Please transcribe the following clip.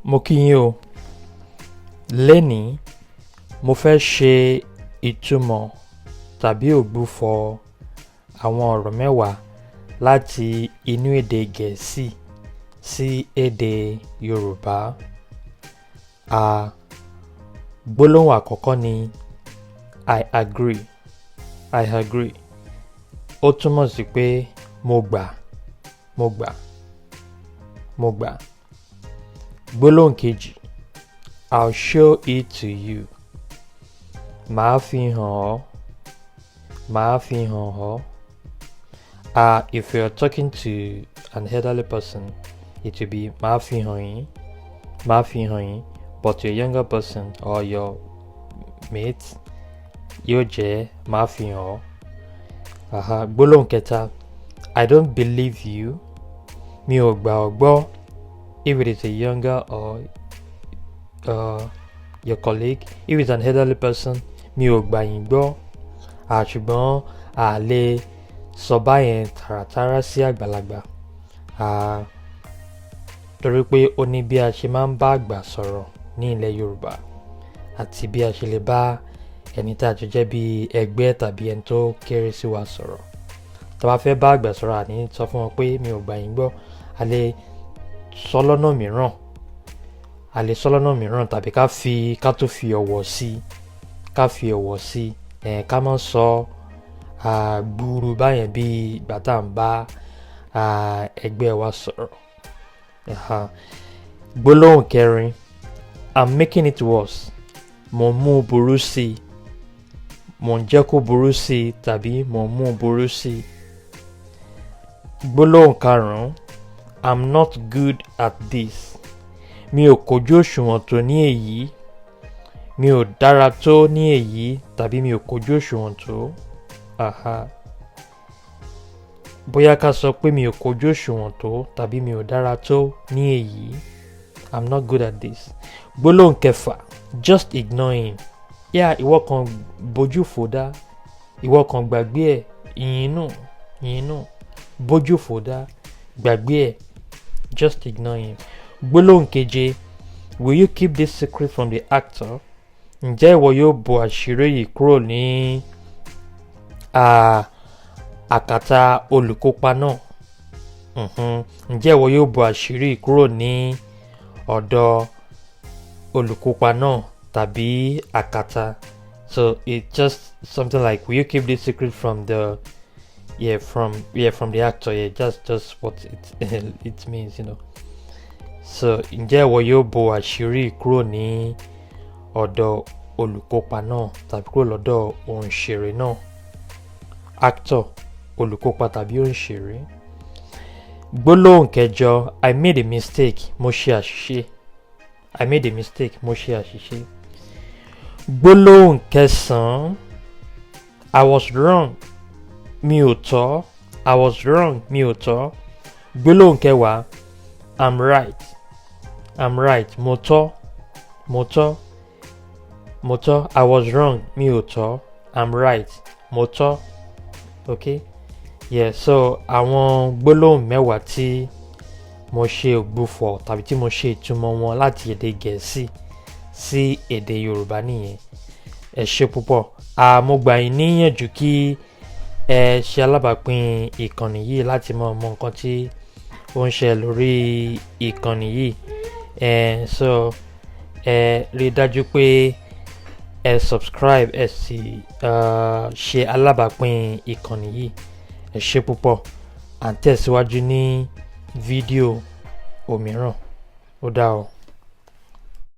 Mo kí yín o. Lénìí, mo fẹ́ ṣe ìtumọ̀ tàbí ògbúfọ̀ àwọn ọ̀rọ̀ mẹ́wàá láti inú èdè Gẹ̀ẹ́sì sí èdè Yorùbá. Gbólóhùn àkọ́kọ́ ni I agree. I agree. Ó túmọ̀ sí pé mo gbà, mo gbà, mo gbà. Gbólóhùn kejì, I'll show it to you. Màá fi hàn ọ́, màá fi hàn ọ́. If you're talking to an elderly person, it will be màá fi hàn yín, màá fi hàn yín. But your younger person or your mate, yóò jẹ́ màá fi hàn ọ́. Gbólóhùn kẹta, I don't believe you. Mi ò gbà ọ́ gbọ́. If it is a younger or your colleague, if it's an elderly person, mi ò gbà yín gbọ́. Ṣùgbọ́n a lè sọ báyẹn tààràtàrà sí àgbàlagbà. Torí pé ó ní bí a ṣe máa ń bá àgbà sọ̀rọ̀ ní ilẹ̀ Yorùbá àti bí a ṣe lè bá ẹni tá a jọ jẹ́ bí ẹgbẹ́ tàbí ẹni tó kéré sí wa sọ̀rọ̀. Tá bá fẹ́ bá àgbà sọ̀rọ̀, àní sọ fún wọn pé mi ò gbà yín gbọ́. A lè sọ lọ́nà mìíràn, a lè sọ lọ́nà mìíràn tàbí ká tó fi ọ̀wọ̀ sí, ká fi ọ̀wọ̀ sí. Ká má sọ gbúrú báyẹn bí ìgbà tá à ń bá ẹgbẹ́ wa sọ̀rọ̀. Gbólóhùn kẹrin, I'm making it worse. Mo mú burú sí, mo ń jẹ́ kó burú sí tàbí mo mú burú sí. Gbólóhùn karùn-ún, I'm not good at this. Mi ò kójú òṣùwọ̀n tó ní èyí. Mi ò dára tó ní èyí tàbí mi ò kójú òṣùwọ̀n tó. Bóyá ká sọ pé mi ò kójú òṣùwọ̀n tó tàbí mi ò dára tó ní èyí. I'm not good at this. Gbólóhùn kẹfà, just ignore him. Ìwọ kan bójú fò dá. Ìwọ kan gbàgbé ẹ̀. Ìyìn nù. Bójú fò dá. Gbàgbé ẹ̀. Just ignore him. Gbólóhùn keje, will you keep this secret from the actor? Ǹjẹ́ ìwọ yóò bo àṣírí yìí kúrò ní àkàtà olùkópa náà? Ǹjẹ́ ìwọ yóò bo àṣírí yìí kúrò ní ọ̀dọ̀ olùkópa náà tàbí àkàtà? So it's just something like, will you keep this secret from the from the actor? Just what it means, you know. So ǹjẹ́ ìwọ yóò bo àṣírí kúrò ní ọ̀dọ̀ olùkópa náà tàbí kúrò lọ́dọ̀ òǹṣèré náà? Actor, olùkópa tàbí òǹṣèré. Gbólóhùn kẹjọ, I made a mistake. Mo ṣe àṣìṣe. I made a mistake. Mo ṣe àṣìṣe. Gbólóhùn kẹsàn-án, I was wrong. Mi ò tọ́. I was wrong. Mi ò tọ́. Gbólóhùn kẹwàá, I'm right. I'm right. Mo tọ́. Mo tọ́. Mo tọ́. I was wrong. Mi ò tọ́. I'm right. Mo tọ́. Okay? So àwọn gbólóhùn mẹ́wàá tí mo ṣe ògbúfọ̀ tàbí tí mo ṣe ìtumọ̀ wọn láti èdè Gẹ̀ẹ́sì sí èdè Yorùbá nìyẹn. Ẹ ṣé púpọ̀. Mo gbà yín níyànjú kí ẹ ṣe alábàápín ìkànnì yìí láti mọ nǹkan tí ó ń ṣe lórí ìkànnì yìí. So rí dájú pé ẹ subscribe, ẹ sì ṣe alábàápín ìkànnì yìí. Ẹ ṣé púpọ̀. À ń tẹ̀síwájú ní fídíò òmíràn. Ó dà o.